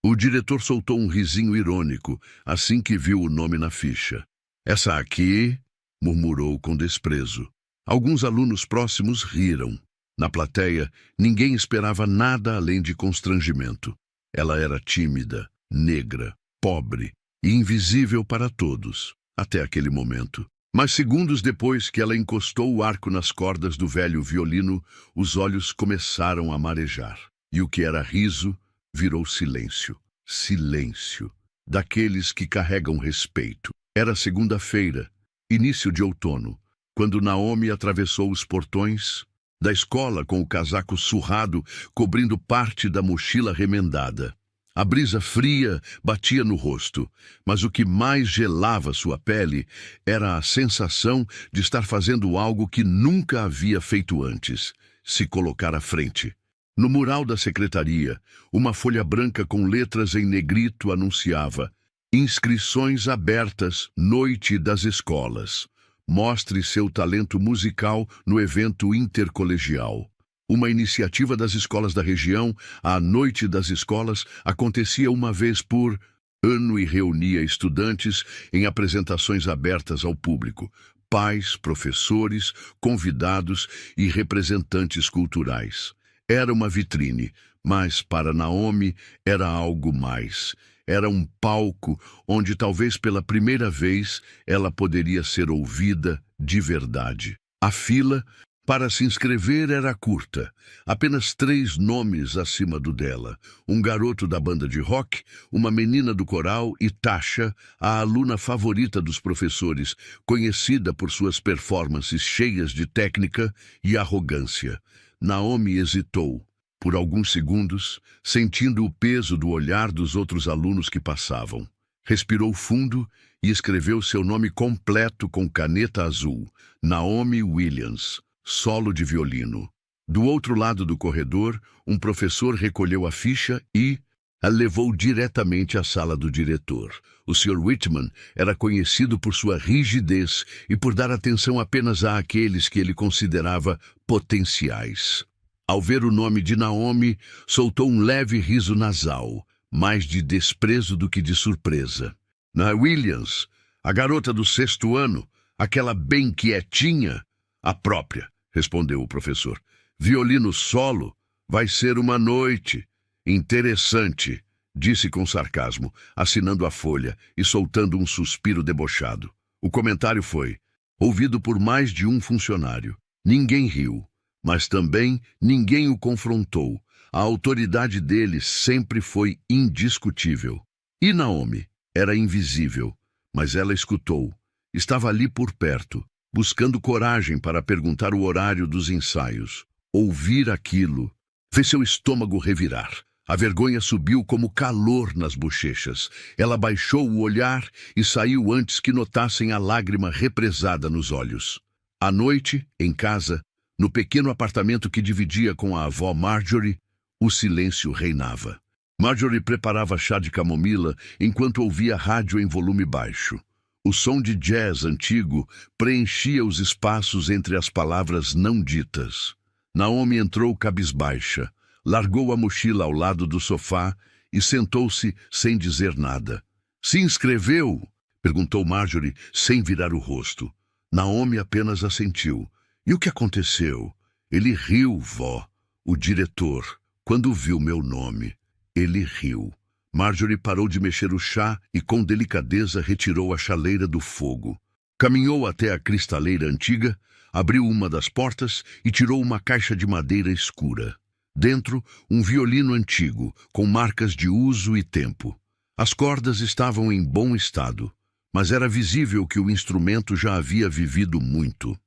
O diretor soltou um risinho irônico assim que viu o nome na ficha. Essa aqui, murmurou com desprezo. Alguns alunos próximos riram. Na plateia, ninguém esperava nada além de constrangimento. Ela era tímida, negra, pobre e invisível para todos, até aquele momento. Mas segundos depois que ela encostou o arco nas cordas do velho violino, os olhos começaram a marejar. E o que era riso virou silêncio. Silêncio. Daqueles que carregam respeito. Era segunda-feira, início de outono, quando Naomi atravessou os portões da escola com o casaco surrado cobrindo parte da mochila remendada. A brisa fria batia no rosto, mas o que mais gelava sua pele era a sensação de estar fazendo algo que nunca havia feito antes: se colocar à frente. No mural da secretaria, uma folha branca com letras em negrito anunciava: inscrições abertas, noite das escolas. Mostre seu talento musical no evento intercolegial. Uma iniciativa das escolas da região, a Noite das Escolas acontecia uma vez por ano e reunia estudantes em apresentações abertas ao público, pais, professores, convidados e representantes culturais. Era uma vitrine, mas para Naomi era algo mais. Era um palco onde talvez pela primeira vez ela poderia ser ouvida de verdade. A fila para se inscrever era curta, apenas 3 nomes acima do dela: um garoto da banda de rock, uma menina do coral e Tasha, a aluna favorita dos professores, conhecida por suas performances cheias de técnica e arrogância. Naomi hesitou por alguns segundos, sentindo o peso do olhar dos outros alunos que passavam. Respirou fundo e escreveu seu nome completo com caneta azul: Naomi Williams, solo de violino. Do outro lado do corredor, um professor recolheu a ficha e a levou diretamente à sala do diretor. O Sr. Whitman era conhecido por sua rigidez e por dar atenção apenas àqueles que ele considerava potenciais. Ao ver o nome de Naomi, soltou um leve riso nasal, mais de desprezo do que de surpresa. Na Williams, a garota do 6º ano, aquela bem quietinha? A própria, respondeu o professor. Violino solo? Vai ser uma noite. Interessante, disse com sarcasmo, assinando a folha e soltando um suspiro debochado. O comentário foi ouvido por mais de um funcionário. Ninguém riu, mas também ninguém o confrontou. A autoridade dele sempre foi indiscutível. E Naomi era invisível, mas ela escutou. Estava ali por perto, buscando coragem para perguntar o horário dos ensaios. Ouvir aquilo fez seu estômago revirar. A vergonha subiu como calor nas bochechas. Ela baixou o olhar e saiu antes que notassem a lágrima represada nos olhos. À noite, em casa, no pequeno apartamento que dividia com a avó Marjorie, o silêncio reinava. Marjorie preparava chá de camomila enquanto ouvia rádio em volume baixo. O som de jazz antigo preenchia os espaços entre as palavras não ditas. Naomi entrou cabisbaixa, largou a mochila ao lado do sofá e sentou-se sem dizer nada. Se inscreveu? Perguntou Marjorie, sem virar o rosto. Naomi apenas assentiu. E o que aconteceu? Ele riu, vó. O diretor, quando viu meu nome, ele riu. Marjorie parou de mexer o chá e com delicadeza retirou a chaleira do fogo. Caminhou até a cristaleira antiga, abriu uma das portas e tirou uma caixa de madeira escura. Dentro, um violino antigo, com marcas de uso e tempo. As cordas estavam em bom estado, mas era visível que o instrumento já havia vivido muito.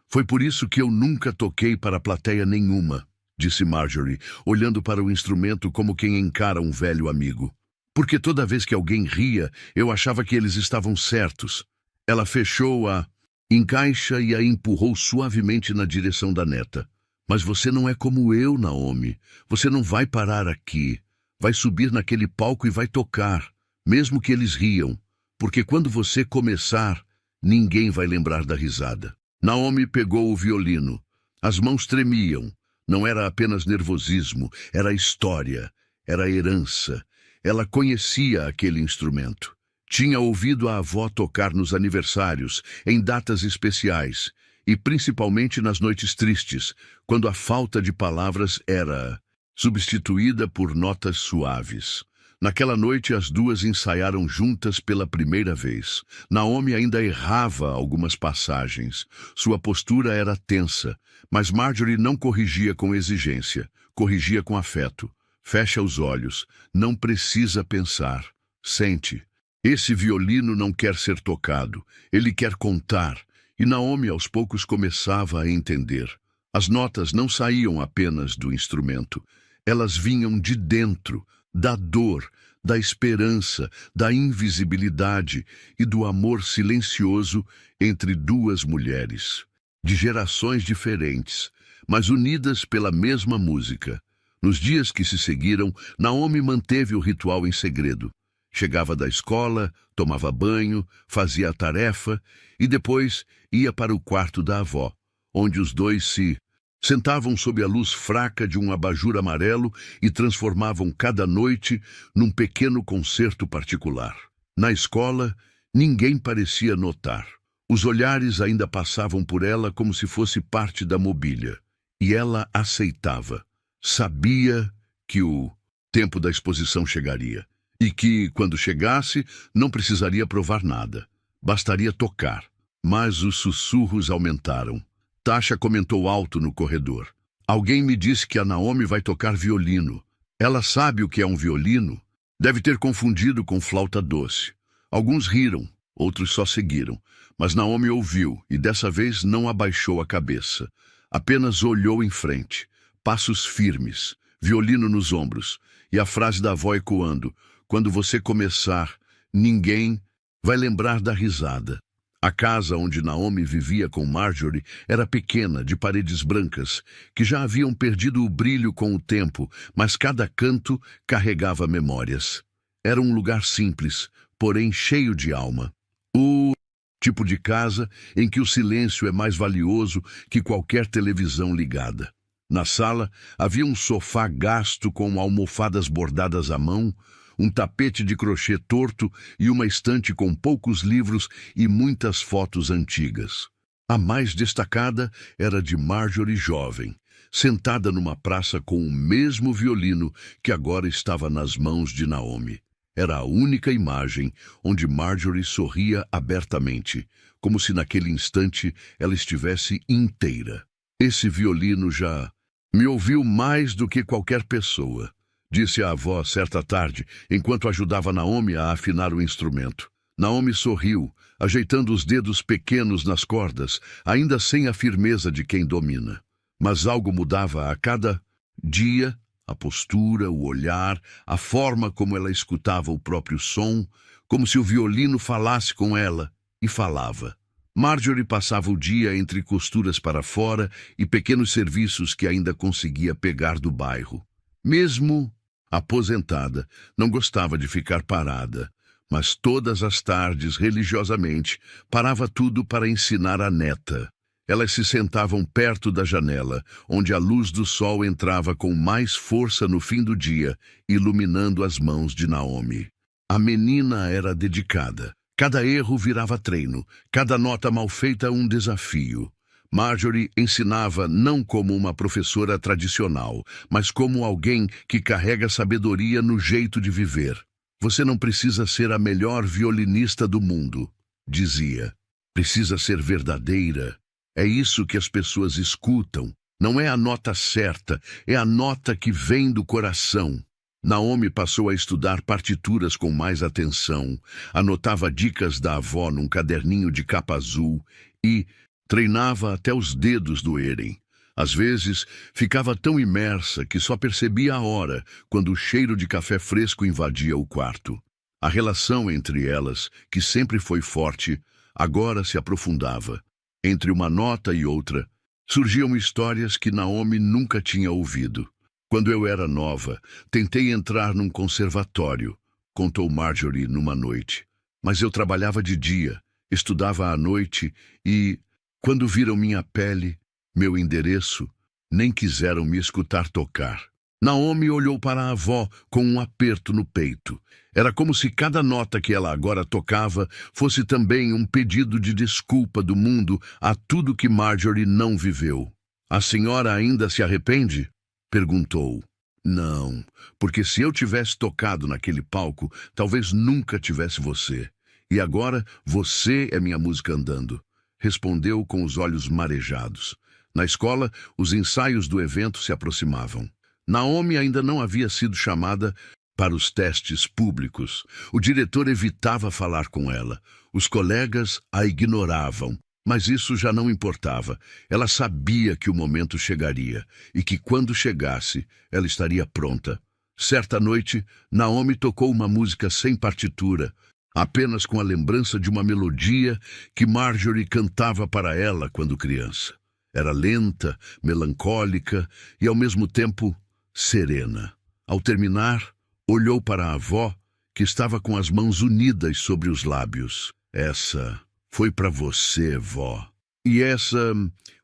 Foi por isso que eu nunca toquei para plateia nenhuma, disse Marjorie, olhando para o instrumento como quem encara um velho amigo. Porque toda vez que alguém ria, eu achava que eles estavam certos. Ela fechou a encaixa e a empurrou suavemente na direção da neta. Mas você não é como eu, Naomi. Você não vai parar aqui. Vai subir naquele palco e vai tocar, mesmo que eles riam. Porque quando você começar, ninguém vai lembrar da risada. Naomi pegou o violino. As mãos tremiam. Não era apenas nervosismo, era história, era herança. Ela conhecia aquele instrumento. Tinha ouvido a avó tocar nos aniversários, em datas especiais, e principalmente nas noites tristes, quando a falta de palavras era substituída por notas suaves. Naquela noite, as duas ensaiaram juntas pela primeira vez. Naomi ainda errava algumas passagens. Sua postura era tensa, mas Marjorie não corrigia com exigência, corrigia com afeto. Fecha os olhos, não precisa pensar. Sente. Esse violino não quer ser tocado, ele quer contar. E Naomi aos poucos começava a entender. As notas não saíam apenas do instrumento. Elas vinham de dentro, da dor, da esperança, da invisibilidade e do amor silencioso entre duas mulheres, de gerações diferentes, mas unidas pela mesma música. Nos dias que se seguiram, Naomi manteve o ritual em segredo. Chegava da escola, tomava banho, fazia a tarefa e depois ia para o quarto da avó, onde os dois se sentavam sob a luz fraca de um abajur amarelo e transformavam cada noite num pequeno concerto particular. Na escola, ninguém parecia notar. Os olhares ainda passavam por ela como se fosse parte da mobília. E ela aceitava. Sabia que o tempo da exposição chegaria. E que, quando chegasse, não precisaria provar nada. Bastaria tocar. Mas os sussurros aumentaram. Tasha comentou alto no corredor. Alguém me disse que a Naomi vai tocar violino. Ela sabe o que é um violino? Deve ter confundido com flauta doce. Alguns riram, outros só seguiram. Mas Naomi ouviu e dessa vez não abaixou a cabeça. Apenas olhou em frente. Passos firmes, violino nos ombros. E a frase da avó ecoando. Quando você começar, ninguém vai lembrar da risada. A casa onde Naomi vivia com Marjorie era pequena, de paredes brancas, que já haviam perdido o brilho com o tempo, mas cada canto carregava memórias. Era um lugar simples, porém cheio de alma. O tipo de casa em que o silêncio é mais valioso que qualquer televisão ligada. Na sala havia um sofá gasto com almofadas bordadas à mão, um tapete de crochê torto e uma estante com poucos livros e muitas fotos antigas. A mais destacada era de Marjorie jovem, sentada numa praça com o mesmo violino que agora estava nas mãos de Naomi. Era a única imagem onde Marjorie sorria abertamente, como se naquele instante ela estivesse inteira. Esse violino já me ouviu mais do que qualquer pessoa, disse a avó certa tarde, enquanto ajudava Naomi a afinar o instrumento. Naomi sorriu, ajeitando os dedos pequenos nas cordas, ainda sem a firmeza de quem domina. Mas algo mudava a cada dia, a postura, o olhar, a forma como ela escutava o próprio som, como se o violino falasse com ela, e falava. Marjorie passava o dia entre costuras para fora e pequenos serviços que ainda conseguia pegar do bairro. Mesmo aposentada, não gostava de ficar parada, mas todas as tardes, religiosamente, parava tudo para ensinar a neta. Elas se sentavam perto da janela, onde a luz do sol entrava com mais força no fim do dia, iluminando as mãos de Naomi. A menina era dedicada. Cada erro virava treino, cada nota mal feita um desafio. Marjorie ensinava não como uma professora tradicional, mas como alguém que carrega sabedoria no jeito de viver. Você não precisa ser a melhor violinista do mundo, dizia. Precisa ser verdadeira. É isso que as pessoas escutam. Não é a nota certa, é a nota que vem do coração. Naomi passou a estudar partituras com mais atenção, anotava dicas da avó num caderninho de capa azul e treinava até os dedos doerem. Às vezes, ficava tão imersa que só percebia a hora quando o cheiro de café fresco invadia o quarto. A relação entre elas, que sempre foi forte, agora se aprofundava. Entre uma nota e outra, surgiam histórias que Naomi nunca tinha ouvido. Quando eu era nova, tentei entrar num conservatório, contou Marjorie numa noite. Mas eu trabalhava de dia, estudava à noite e, quando viram minha pele, meu endereço, nem quiseram me escutar tocar. Naomi olhou para a avó com um aperto no peito. Era como se cada nota que ela agora tocava fosse também um pedido de desculpa do mundo a tudo que Marjorie não viveu. "A senhora ainda se arrepende?" perguntou. "Não, porque se eu tivesse tocado naquele palco, talvez nunca tivesse você. E agora você é minha música andando", respondeu com os olhos marejados. Na escola, os ensaios do evento se aproximavam. Naomi ainda não havia sido chamada para os testes públicos. O diretor evitava falar com ela. Os colegas a ignoravam, mas isso já não importava. Ela sabia que o momento chegaria e que quando chegasse, ela estaria pronta. Certa noite, Naomi tocou uma música sem partitura, apenas com a lembrança de uma melodia que Marjorie cantava para ela quando criança. Era lenta, melancólica e, ao mesmo tempo, serena. Ao terminar, olhou para a avó, que estava com as mãos unidas sobre os lábios. "Essa foi para você, vó. E essa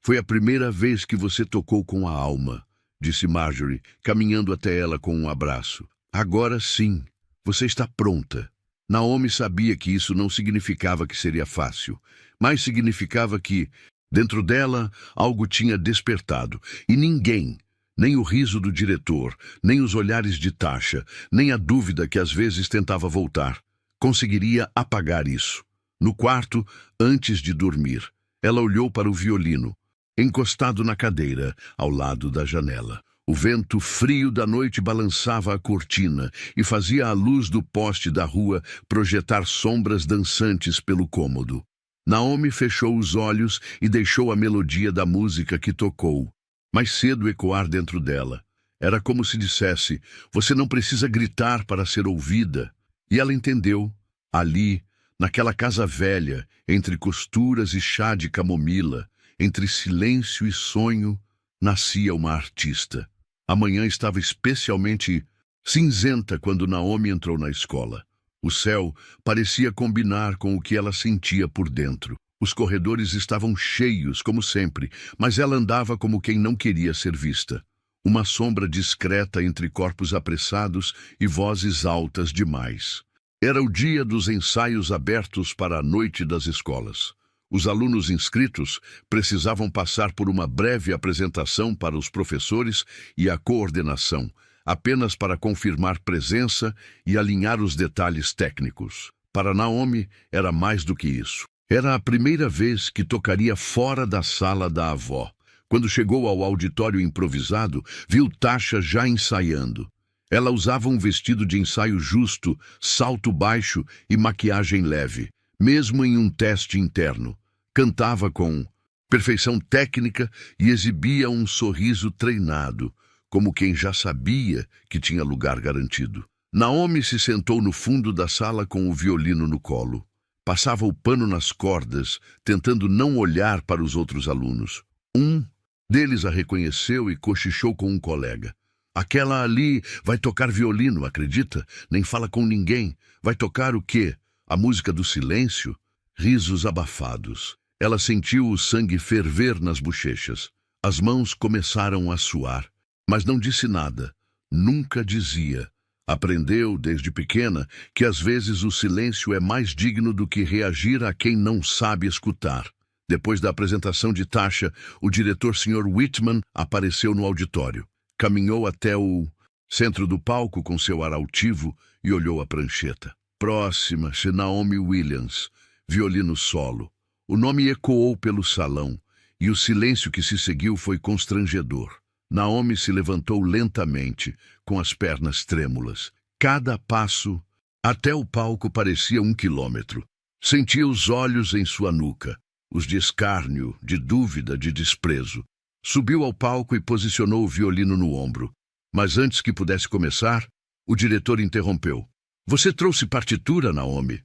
foi a primeira vez que você tocou com a alma", disse Marjorie, caminhando até ela com um abraço. "Agora sim, você está pronta." Naomi sabia que isso não significava que seria fácil, mas significava que, dentro dela, algo tinha despertado, e ninguém, nem o riso do diretor, nem os olhares de Tasha, nem a dúvida que às vezes tentava voltar, conseguiria apagar isso. No quarto, antes de dormir, ela olhou para o violino, encostado na cadeira, ao lado da janela. O vento frio da noite balançava a cortina e fazia a luz do poste da rua projetar sombras dançantes pelo cômodo. Naomi fechou os olhos e deixou a melodia da música que tocou mais cedo ecoar dentro dela. Era como se dissesse: "Você não precisa gritar para ser ouvida." E ela entendeu. Ali, naquela casa velha, entre costuras e chá de camomila, entre silêncio e sonho, nascia uma artista. A manhã estava especialmente cinzenta quando Naomi entrou na escola. O céu parecia combinar com o que ela sentia por dentro. Os corredores estavam cheios, como sempre, mas ela andava como quem não queria ser vista. Uma sombra discreta entre corpos apressados e vozes altas demais. Era o dia dos ensaios abertos para a noite das escolas. Os alunos inscritos precisavam passar por uma breve apresentação para os professores e a coordenação, apenas para confirmar presença e alinhar os detalhes técnicos. Para Naomi, era mais do que isso. Era a primeira vez que tocaria fora da sala da avó. Quando chegou ao auditório improvisado, viu Tasha já ensaiando. Ela usava um vestido de ensaio justo, salto baixo e maquiagem leve, mesmo em um teste interno. Cantava com perfeição técnica e exibia um sorriso treinado, como quem já sabia que tinha lugar garantido. Naomi se sentou no fundo da sala com o violino no colo. Passava o pano nas cordas, tentando não olhar para os outros alunos. Um deles a reconheceu e cochichou com um colega. "Aquela ali vai tocar violino, acredita? Nem fala com ninguém. Vai tocar o quê? A música do silêncio?" Risos abafados. Ela sentiu o sangue ferver nas bochechas. As mãos começaram a suar, mas não disse nada. Nunca dizia. Aprendeu, desde pequena, que às vezes o silêncio é mais digno do que reagir a quem não sabe escutar. Depois da apresentação de Tasha, o diretor Sr. Whitman apareceu no auditório. Caminhou até o centro do palco com seu ar altivo e olhou a prancheta. "Próxima, Naomi Williams, violino solo." O nome ecoou pelo salão, e o silêncio que se seguiu foi constrangedor. Naomi se levantou lentamente, com as pernas trêmulas. Cada passo, até o palco, parecia 1 quilômetro. Sentia os olhos em sua nuca, os de escárnio, de dúvida, de desprezo. Subiu ao palco e posicionou o violino no ombro. Mas antes que pudesse começar, o diretor interrompeu. "Você trouxe partitura, Naomi?"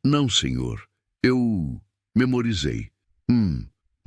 Não, senhor. Eu memorizei."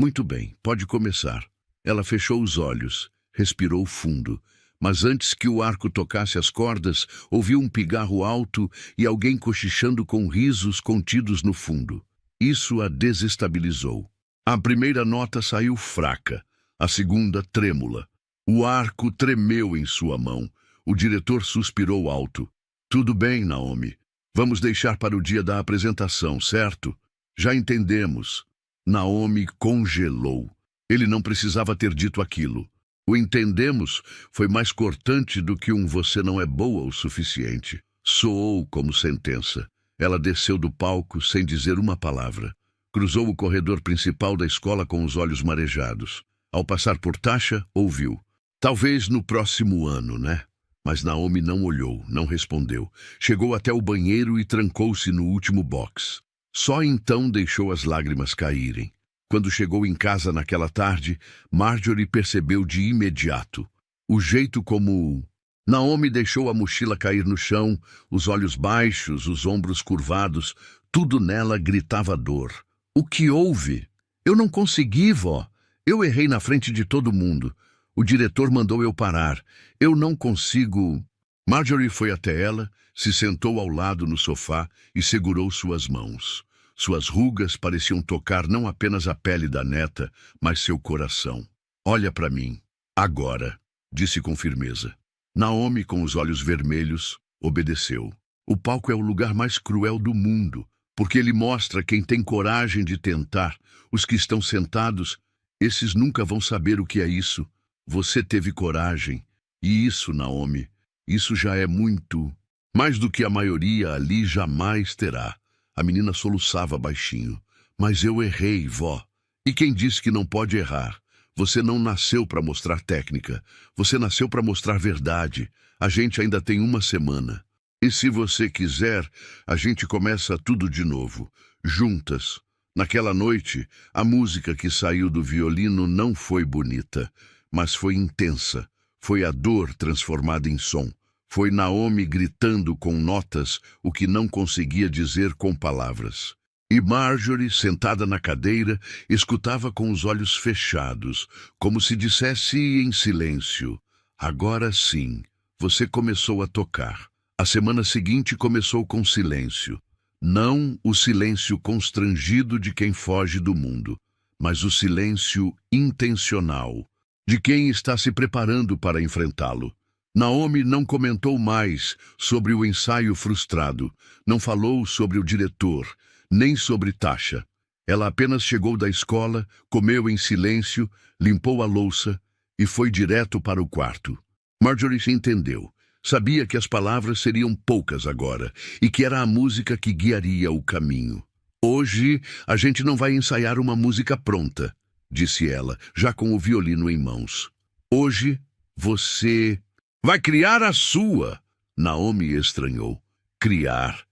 Muito bem, pode começar." Ela fechou os olhos. Respirou fundo, mas antes que o arco tocasse as cordas, ouviu um pigarro alto e alguém cochichando com risos contidos no fundo. Isso a desestabilizou. A primeira nota saiu fraca, a segunda trêmula. O arco tremeu em sua mão. O diretor suspirou alto. Tudo bem, Naomi. Vamos deixar para o dia da apresentação, certo? Já entendemos. Naomi congelou. Ele não precisava ter dito aquilo. O entendemos foi mais cortante do que um você não é boa o suficiente. Soou como sentença. Ela desceu do palco sem dizer uma palavra. Cruzou o corredor principal da escola com os olhos marejados. Ao passar por Tasha, ouviu. Talvez no próximo ano, né? Mas Naomi não olhou, não respondeu. Chegou até o banheiro e trancou-se no último box. Só então deixou as lágrimas caírem. Quando chegou em casa naquela tarde, Marjorie percebeu de imediato o jeito como... Naomi deixou a mochila cair no chão, os olhos baixos, os ombros curvados, tudo nela gritava dor. O que houve? Eu não consegui, vó. Eu errei na frente de todo mundo. O diretor mandou eu parar. Eu não consigo... Marjorie foi até ela, se sentou ao lado no sofá e segurou suas mãos. Suas rugas pareciam tocar não apenas a pele da neta, mas seu coração. Olha para mim. Agora, disse com firmeza. Naomi, com os olhos vermelhos, obedeceu. O palco é o lugar mais cruel do mundo, porque ele mostra quem tem coragem de tentar. Os que estão sentados, esses nunca vão saber o que é isso. Você teve coragem. E isso, Naomi, isso já é muito. Mais do que a maioria ali jamais terá. A menina soluçava baixinho. Mas eu errei, vó. E quem disse que não pode errar? Você não nasceu para mostrar técnica. Você nasceu para mostrar verdade. A gente ainda tem uma semana. E se você quiser, a gente começa tudo de novo. Juntas. Naquela noite, a música que saiu do violino não foi bonita, mas foi intensa. Foi a dor transformada em som. Foi Naomi gritando com notas o que não conseguia dizer com palavras. E Marjorie, sentada na cadeira, escutava com os olhos fechados, como se dissesse em silêncio: agora sim, você começou a tocar. A semana seguinte começou com silêncio. Não o silêncio constrangido de quem foge do mundo, mas o silêncio intencional, de quem está se preparando para enfrentá-lo. Naomi não comentou mais sobre o ensaio frustrado, não falou sobre o diretor, nem sobre Tasha. Ela apenas chegou da escola, comeu em silêncio, limpou a louça e foi direto para o quarto. Marjorie se entendeu. Sabia que as palavras seriam poucas agora e que era a música que guiaria o caminho. Hoje a gente não vai ensaiar uma música pronta, disse ela, já com o violino em mãos. Hoje você vai criar a sua. Naomi estranhou. Criar?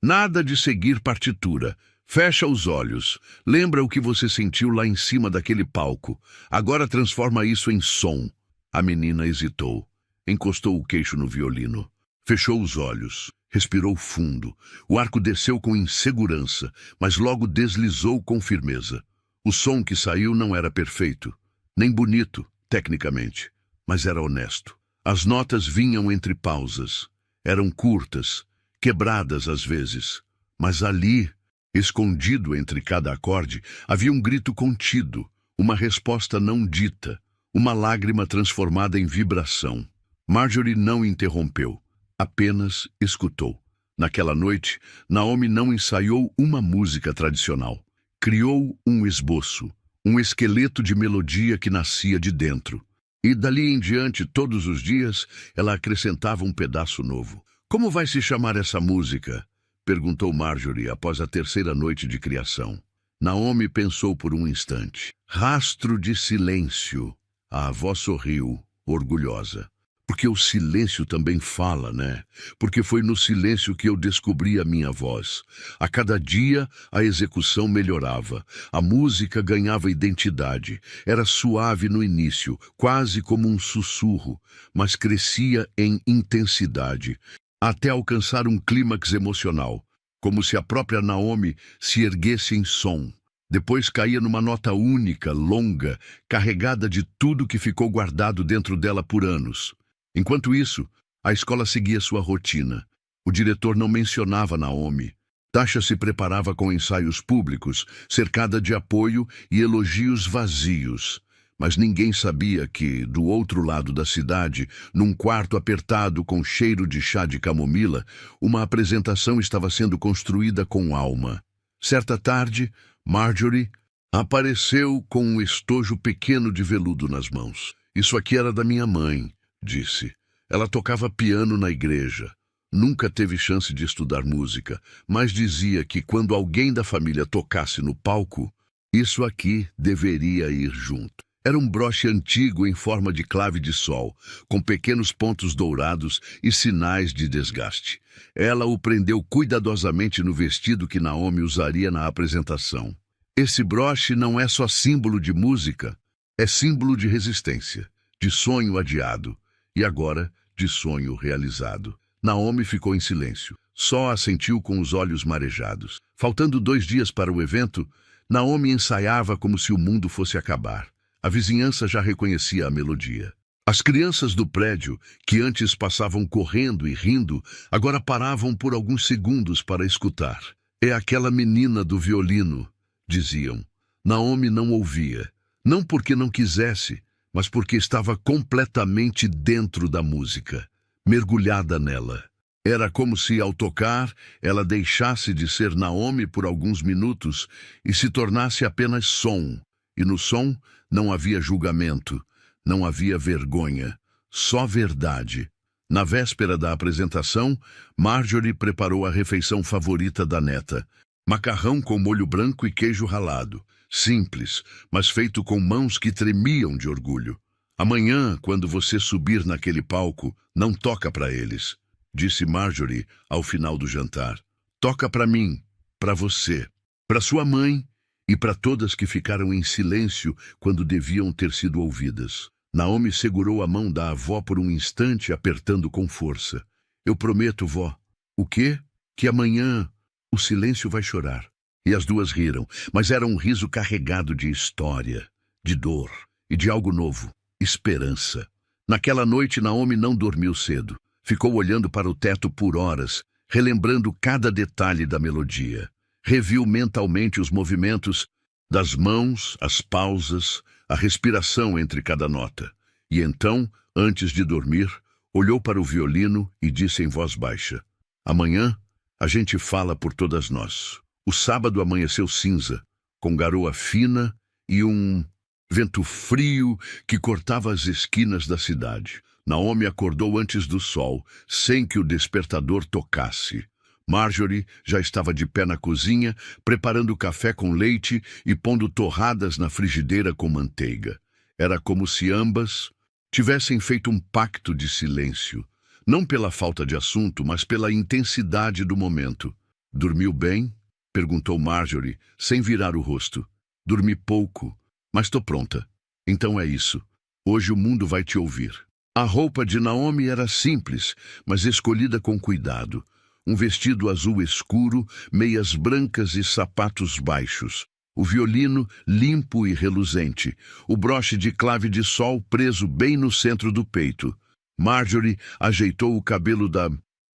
Nada de seguir partitura. Fecha os olhos. Lembra o que você sentiu lá em cima daquele palco. Agora transforma isso em som. A menina hesitou. Encostou o queixo no violino. Fechou os olhos. Respirou fundo. O arco desceu com insegurança, mas logo deslizou com firmeza. O som que saiu não era perfeito, nem bonito, tecnicamente, mas era honesto. As notas vinham entre pausas. Eram curtas, quebradas às vezes, mas ali, escondido entre cada acorde, havia um grito contido, uma resposta não dita, uma lágrima transformada em vibração. Marjorie não interrompeu, apenas escutou. Naquela noite, Naomi não ensaiou uma música tradicional. Criou um esboço, um esqueleto de melodia que nascia de dentro. E dali em diante, todos os dias, ela acrescentava um pedaço novo. Como vai se chamar essa música? Perguntou Marjorie após a terceira noite de criação. Naomi pensou por um instante. Rastro de silêncio. A avó sorriu, orgulhosa. Porque o silêncio também fala, né? Porque foi no silêncio que eu descobri a minha voz. A cada dia, a execução melhorava. A música ganhava identidade. Era suave no início, quase como um sussurro, mas crescia em intensidade, até alcançar um clímax emocional, como se a própria Naomi se erguesse em som. Depois caía numa nota única, longa, carregada de tudo que ficou guardado dentro dela por anos. Enquanto isso, a escola seguia sua rotina. O diretor não mencionava Naomi. Tasha se preparava com ensaios públicos, cercada de apoio e elogios vazios. Mas ninguém sabia que, do outro lado da cidade, num quarto apertado com cheiro de chá de camomila, uma apresentação estava sendo construída com alma. Certa tarde, Marjorie apareceu com um estojo pequeno de veludo nas mãos. "Isso aqui era da minha mãe", disse. "Ela tocava piano na igreja. Nunca teve chance de estudar música, mas dizia que quando alguém da família tocasse no palco, isso aqui deveria ir junto." Era um broche antigo em forma de clave de sol, com pequenos pontos dourados e sinais de desgaste. Ela o prendeu cuidadosamente no vestido que Naomi usaria na apresentação. Esse broche não é só símbolo de música, é símbolo de resistência, de sonho adiado e agora de sonho realizado. Naomi ficou em silêncio. Só assentiu com os olhos marejados. Faltando 2 dias para o evento, Naomi ensaiava como se o mundo fosse acabar. A vizinhança já reconhecia a melodia. As crianças do prédio, que antes passavam correndo e rindo, agora paravam por alguns segundos para escutar. "É aquela menina do violino", diziam. Naomi não ouvia, não porque não quisesse, mas porque estava completamente dentro da música, mergulhada nela. Era como se, ao tocar, ela deixasse de ser Naomi por alguns minutos e se tornasse apenas som. E no som não havia julgamento, não havia vergonha, só verdade. Na véspera da apresentação, Marjorie preparou a refeição favorita da neta. Macarrão com molho branco e queijo ralado. Simples, mas feito com mãos que tremiam de orgulho. "Amanhã, quando você subir naquele palco, não toca para eles", disse Marjorie ao final do jantar. "Toca para mim, para você, para sua mãe e para todas que ficaram em silêncio quando deviam ter sido ouvidas." Naomi segurou a mão da avó por um instante, apertando com força. "Eu prometo, vó." "O quê?" "Que amanhã o silêncio vai chorar." E as duas riram, mas era um riso carregado de história, de dor e de algo novo, esperança. Naquela noite, Naomi não dormiu cedo. Ficou olhando para o teto por horas, relembrando cada detalhe da melodia. Reviu mentalmente os movimentos das mãos, as pausas, a respiração entre cada nota. E então, antes de dormir, olhou para o violino e disse em voz baixa: "Amanhã a gente fala por todas nós." O sábado amanheceu cinza, com garoa fina e um vento frio que cortava as esquinas da cidade. Naomi acordou antes do sol, sem que o despertador tocasse. Marjorie já estava de pé na cozinha, preparando café com leite e pondo torradas na frigideira com manteiga. Era como se ambas tivessem feito um pacto de silêncio, não pela falta de assunto, mas pela intensidade do momento. "Dormiu bem?" perguntou Marjorie, sem virar o rosto. "Dormi pouco, mas estou pronta." "Então é isso. Hoje o mundo vai te ouvir." A roupa de Naomi era simples, mas escolhida com cuidado. Um vestido azul escuro, meias brancas e sapatos baixos. O violino limpo e reluzente. O broche de clave de sol preso bem no centro do peito. Marjorie ajeitou o cabelo da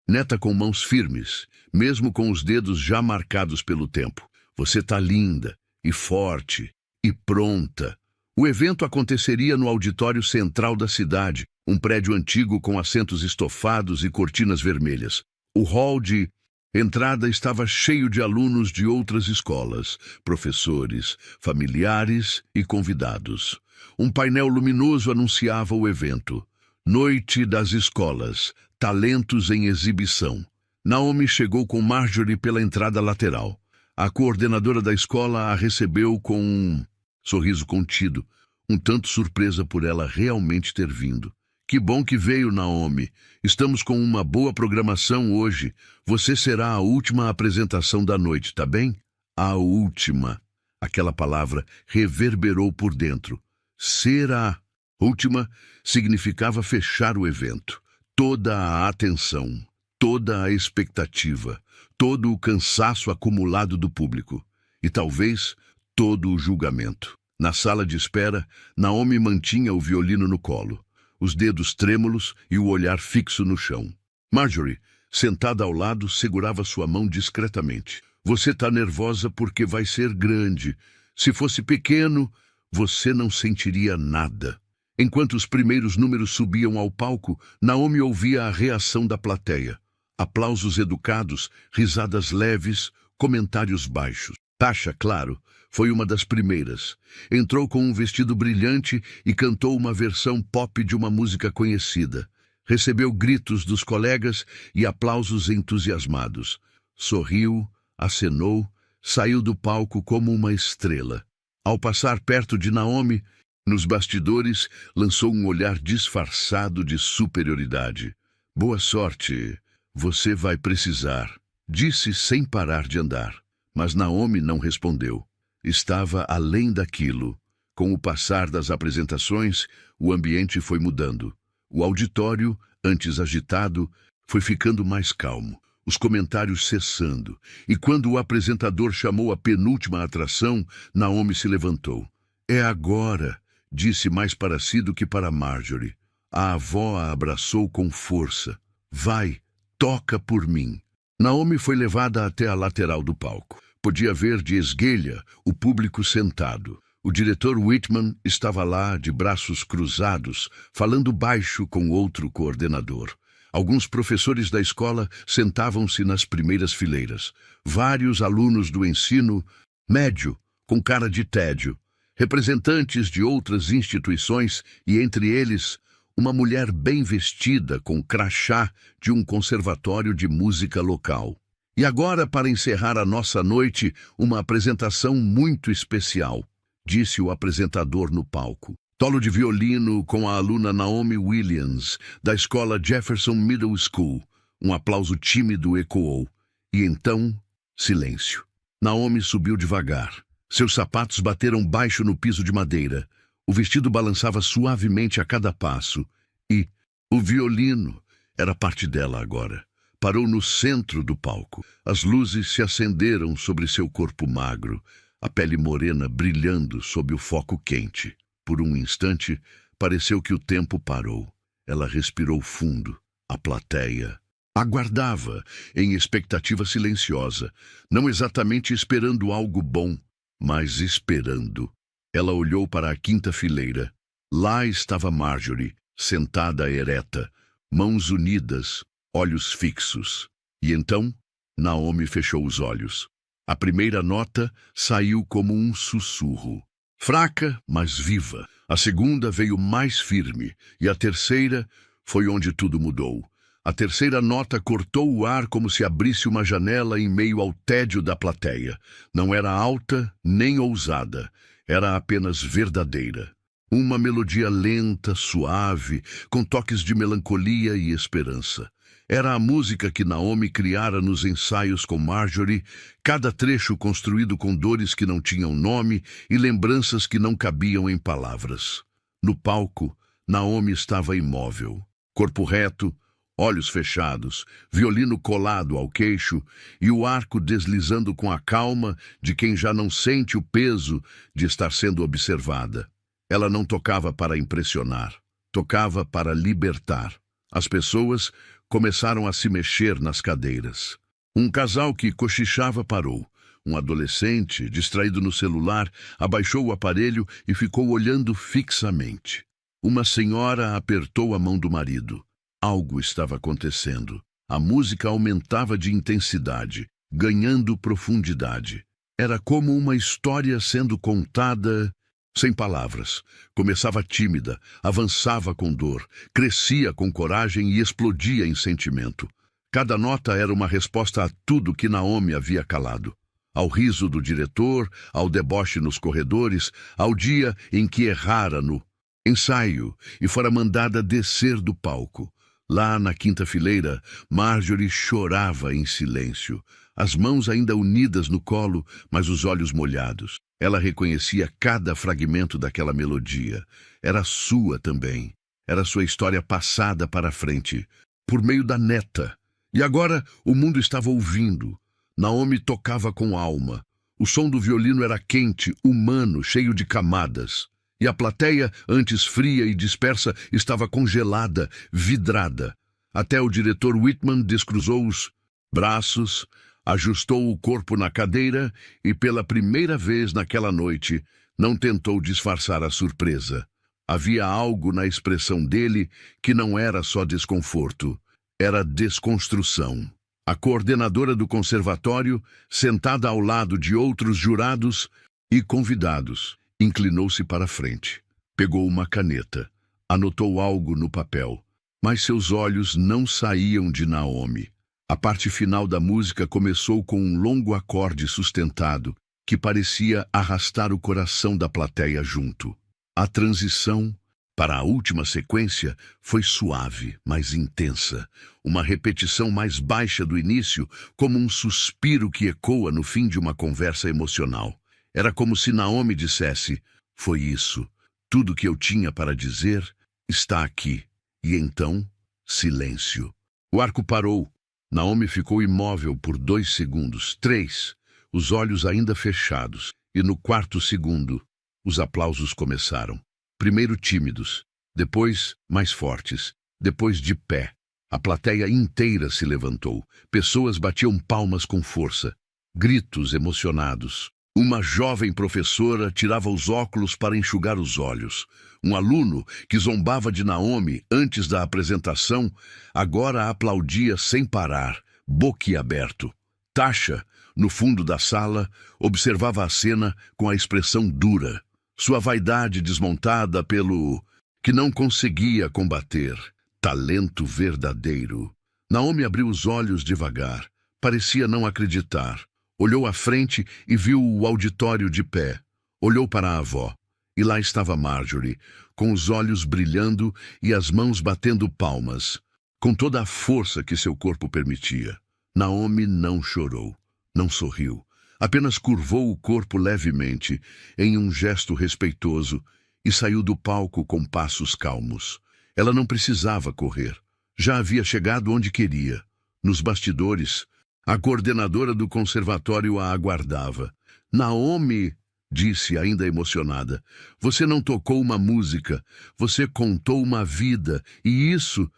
neta com mãos firmes, mesmo com os dedos já marcados pelo tempo. "Você tá linda, e forte, e pronta." O evento aconteceria no auditório central da cidade, um prédio antigo com assentos estofados e cortinas vermelhas. O hall de entrada estava cheio de alunos de outras escolas, professores, familiares e convidados. Um painel luminoso anunciava o evento. Noite das Escolas, Talentos em Exibição. Naomi chegou com Marjorie pela entrada lateral. A coordenadora da escola a recebeu com um sorriso contido, um tanto surpresa por ela realmente ter vindo. "Que bom que veio, Naomi. Estamos com uma boa programação hoje. Você será a última apresentação da noite, tá bem?" A última. Aquela palavra reverberou por dentro. Ser a última significava fechar o evento. Toda a atenção, toda a expectativa, todo o cansaço acumulado do público e talvez todo o julgamento. Na sala de espera, Naomi mantinha o violino no colo, os dedos trêmulos e o olhar fixo no chão. Marjorie, sentada ao lado, segurava sua mão discretamente. "Você tá nervosa porque vai ser grande. Se fosse pequeno, você não sentiria nada. Enquanto os primeiros números subiam ao palco, Naomi ouvia a reação da plateia. Aplausos educados, risadas leves, comentários baixos. Tasha, claro, foi uma das primeiras. Entrou com um vestido brilhante e cantou uma versão pop de uma música conhecida. Recebeu gritos dos colegas e aplausos entusiasmados. Sorriu, acenou, saiu do palco como uma estrela. Ao passar perto de Naomi, nos bastidores, lançou um olhar disfarçado de superioridade. Boa sorte, você vai precisar, disse sem parar de andar. Mas Naomi não respondeu. Estava além daquilo. Com o passar das apresentações, o ambiente foi mudando. O auditório, antes agitado, foi ficando mais calmo. Os comentários cessando. E quando o apresentador chamou a penúltima atração, Naomi se levantou. É agora, disse mais para si do que para Marjorie. A avó a abraçou com força. Vai, toca por mim. Naomi foi levada até a lateral do palco. Podia ver de esguelha o público sentado. O diretor Whitman estava lá, de braços cruzados, falando baixo com outro coordenador. Alguns professores da escola sentavam-se nas primeiras fileiras. Vários alunos do ensino médio, com cara de tédio. Representantes de outras instituições e, entre eles, uma mulher bem vestida com crachá de um conservatório de música local. E agora, para encerrar a nossa noite, uma apresentação muito especial, disse o apresentador no palco. Solo de violino com a aluna Naomi Williams, da escola Jefferson Middle School. Um aplauso tímido ecoou. E então, silêncio. Naomi subiu devagar. Seus sapatos bateram baixo no piso de madeira. O vestido balançava suavemente a cada passo. E o violino era parte dela agora. Parou no centro do palco. As luzes se acenderam sobre seu corpo magro, a pele morena brilhando sob o foco quente. Por um instante, pareceu que o tempo parou. Ela respirou fundo. A plateia aguardava, em expectativa silenciosa, não exatamente esperando algo bom, mas esperando. Ela olhou para a quinta fileira. Lá estava Marjorie, sentada ereta, mãos unidas, olhos fixos. E então, Naomi fechou os olhos. A primeira nota saiu como um sussurro. Fraca, mas viva. A segunda veio mais firme. E a terceira foi onde tudo mudou. A terceira nota cortou o ar como se abrisse uma janela em meio ao tédio da plateia. Não era alta nem ousada. Era apenas verdadeira. Uma melodia lenta, suave, com toques de melancolia e esperança. Era a música que Naomi criara nos ensaios com Marjorie, cada trecho construído com dores que não tinham nome e lembranças que não cabiam em palavras. No palco, Naomi estava imóvel, corpo reto, olhos fechados, violino colado ao queixo e o arco deslizando com a calma de quem já não sente o peso de estar sendo observada. Ela não tocava para impressionar, tocava para libertar. As pessoas começaram a se mexer nas cadeiras. Um casal que cochichava parou. Um adolescente, distraído no celular, abaixou o aparelho e ficou olhando fixamente. Uma senhora apertou a mão do marido. Algo estava acontecendo. A música aumentava de intensidade, ganhando profundidade. Era como uma história sendo contada sem palavras. Começava tímida, avançava com dor, crescia com coragem e explodia em sentimento. Cada nota era uma resposta a tudo que Naomi havia calado. Ao riso do diretor, ao deboche nos corredores, ao dia em que errara no ensaio e fora mandada descer do palco. Lá na quinta fileira, Marjorie chorava em silêncio, as mãos ainda unidas no colo, mas os olhos molhados. Ela reconhecia cada fragmento daquela melodia. Era sua também. Era sua história passada para a frente, por meio da neta. E agora o mundo estava ouvindo. Naomi tocava com alma. O som do violino era quente, humano, cheio de camadas. E a plateia, antes fria e dispersa, estava congelada, vidrada. Até o diretor Whitman descruzou os braços, ajustou o corpo na cadeira e, pela primeira vez naquela noite, Não tentou disfarçar a surpresa. Havia algo na expressão dele que não era só desconforto, era desconstrução. A coordenadora do conservatório, sentada ao lado de outros jurados e convidados, inclinou-se para a frente. Pegou uma caneta, anotou algo no papel, mas seus olhos não saíam de Naomi. A parte final da música começou com um longo acorde sustentado, que parecia arrastar o coração da plateia junto. A transição para a última sequência foi suave, mas intensa. Uma repetição mais baixa do início, como um suspiro que ecoa no fim de uma conversa emocional. Era como se Naomi dissesse: foi isso. Tudo que eu tinha para dizer está aqui. E então, silêncio. O arco parou. Naomi ficou imóvel por 2 segundos, 3, os olhos ainda fechados. E no 4º segundo, os aplausos começaram. Primeiro tímidos, depois mais fortes, depois de pé. A plateia inteira se levantou. Pessoas batiam palmas com força. Gritos emocionados. Uma jovem professora tirava os óculos para enxugar os olhos. Um aluno que zombava de Naomi antes da apresentação, agora aplaudia sem parar, boquiaberto. Tasha, no fundo da sala, observava a cena com a expressão dura. Sua vaidade desmontada pelo que não conseguia combater. Talento verdadeiro. Naomi abriu os olhos devagar. Parecia não acreditar. Olhou à frente e viu o auditório de pé. Olhou para a avó. E lá estava Marjorie, com os olhos brilhando e as mãos batendo palmas, com toda a força que seu corpo permitia. Naomi não chorou, não sorriu. Apenas curvou o corpo levemente, em um gesto respeitoso, e saiu do palco com passos calmos. Ela não precisava correr. Já havia chegado onde queria. Nos bastidores, a coordenadora do conservatório a aguardava. Naomi, disse ainda emocionada, você não tocou uma música, você contou uma vida, e isso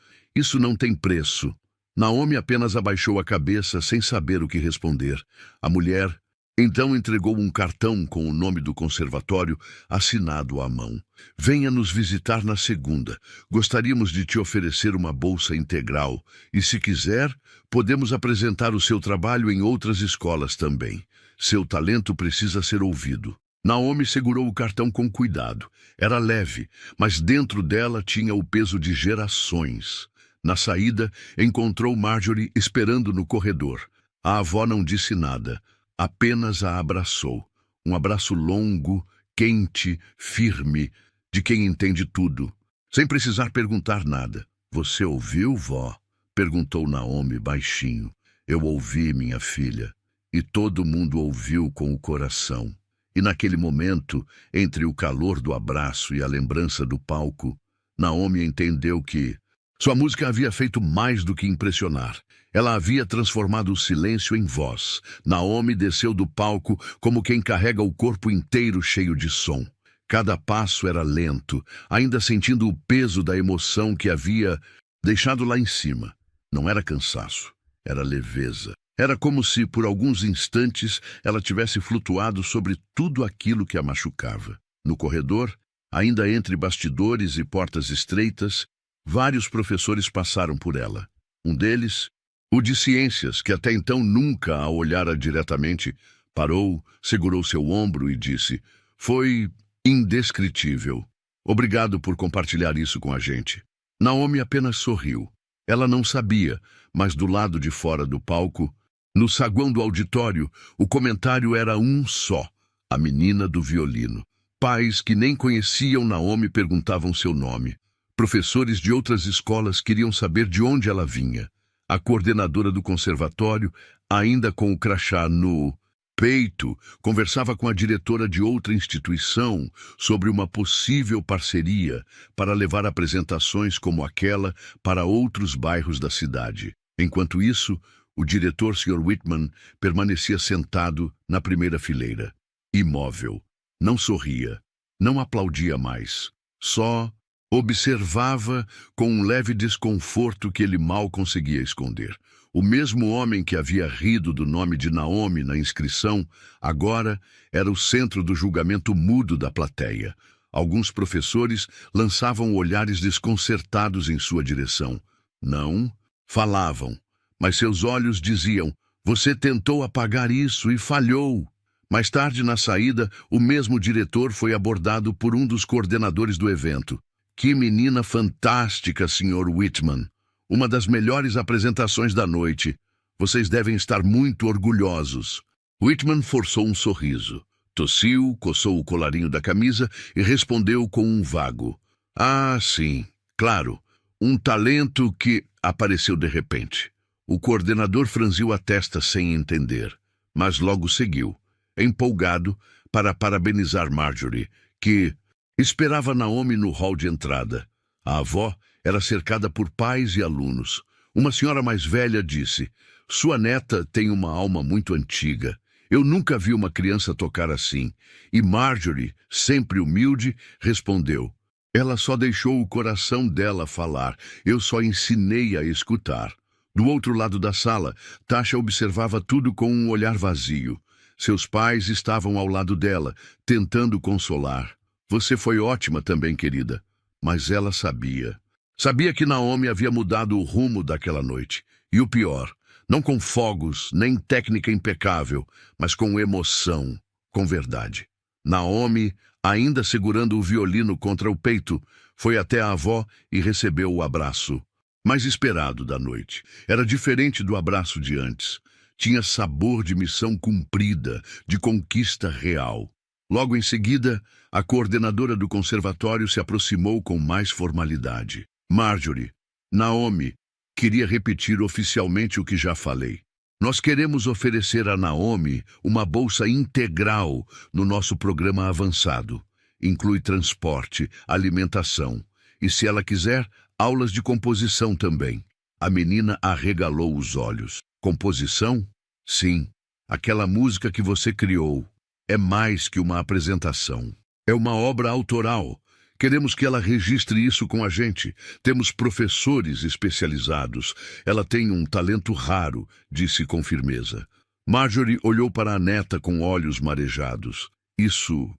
não tem preço. Naomi apenas abaixou a cabeça sem saber o que responder. A mulher então entregou um cartão com o nome do conservatório assinado à mão. Venha nos visitar na segunda. Gostaríamos de te oferecer uma bolsa integral. E se quiser, podemos apresentar o seu trabalho em outras escolas também. Seu talento precisa ser ouvido. Naomi segurou o cartão com cuidado. Era leve, mas dentro dela tinha o peso de gerações. Na saída, encontrou Marjorie esperando no corredor. A avó não disse nada. Apenas a abraçou. Um abraço longo, quente, firme, de quem entende tudo, sem precisar perguntar nada. Você ouviu, vó? Perguntou Naomi baixinho. Eu ouvi, minha filha. E todo mundo ouviu com o coração. E naquele momento, entre o calor do abraço e a lembrança do palco, Naomi entendeu que sua música havia feito mais do que impressionar. Ela havia transformado o silêncio em voz. Naomi desceu do palco como quem carrega o corpo inteiro cheio de som. Cada passo era lento, ainda sentindo o peso da emoção que havia deixado lá em cima. Não era cansaço, era leveza. Era como se, por alguns instantes, ela tivesse flutuado sobre tudo aquilo que a machucava. No corredor, ainda entre bastidores e portas estreitas, vários professores passaram por ela. Um deles, o de ciências, que até então nunca a olhara diretamente, parou, segurou seu ombro e disse: foi indescritível. Obrigado por compartilhar isso com a gente. Naomi apenas sorriu. Ela não sabia, mas do lado de fora do palco, no saguão do auditório, o comentário era um só: a menina do violino. Pais que nem conheciam Naomi perguntavam seu nome. Professores de outras escolas queriam saber de onde ela vinha. A coordenadora do conservatório, ainda com o crachá no peito, conversava com a diretora de outra instituição sobre uma possível parceria para levar apresentações como aquela para outros bairros da cidade. Enquanto isso, o diretor, Sr. Whitman, permanecia sentado na primeira fileira, imóvel. Não sorria, não aplaudia mais, só observava com um leve desconforto que ele mal conseguia esconder. O mesmo homem que havia rido do nome de Naomi na inscrição, agora era o centro do julgamento mudo da plateia. Alguns professores lançavam olhares desconcertados em sua direção. Não, falavam, mas seus olhos diziam: "Você tentou apagar isso e falhou." Mais tarde, na saída, o mesmo diretor foi abordado por um dos coordenadores do evento. "Que menina fantástica, Sr. Whitman! Uma das melhores apresentações da noite. Vocês devem estar muito orgulhosos." Whitman forçou um sorriso. Tossiu, coçou o colarinho da camisa e respondeu com um vago: "Ah, sim, claro. Um talento que apareceu de repente." O coordenador franziu a testa sem entender, mas logo seguiu, empolgado, para parabenizar Marjorie, que esperava Naomi no hall de entrada. A avó era cercada por pais e alunos. Uma senhora mais velha disse: "Sua neta tem uma alma muito antiga. Eu nunca vi uma criança tocar assim." E Marjorie, sempre humilde, respondeu: "Ela só deixou o coração dela falar. Eu só ensinei a escutar." Do outro lado da sala, Tasha observava tudo com um olhar vazio. Seus pais estavam ao lado dela, tentando consolar. "Você foi ótima também, querida." Mas ela sabia. Sabia que Naomi havia mudado o rumo daquela noite. E o pior, não com fogos, nem técnica impecável, mas com emoção, com verdade. Naomi, ainda segurando o violino contra o peito, foi até a avó e recebeu o abraço mais esperado da noite. Era diferente do abraço de antes. Tinha sabor de missão cumprida, de conquista real. Logo em seguida, a coordenadora do conservatório se aproximou com mais formalidade. "Marjorie, Naomi queria repetir oficialmente o que já falei. Nós queremos oferecer a Naomi uma bolsa integral no nosso programa avançado. Inclui transporte, alimentação e, se ela quiser, aulas de composição também." A menina arregalou os olhos. "Composição? Sim, aquela música que você criou. É mais que uma apresentação. É uma obra autoral. Queremos que ela registre isso com a gente. Temos professores especializados. Ela tem um talento raro", disse com firmeza. Marjorie olhou para a neta com olhos marejados. Isso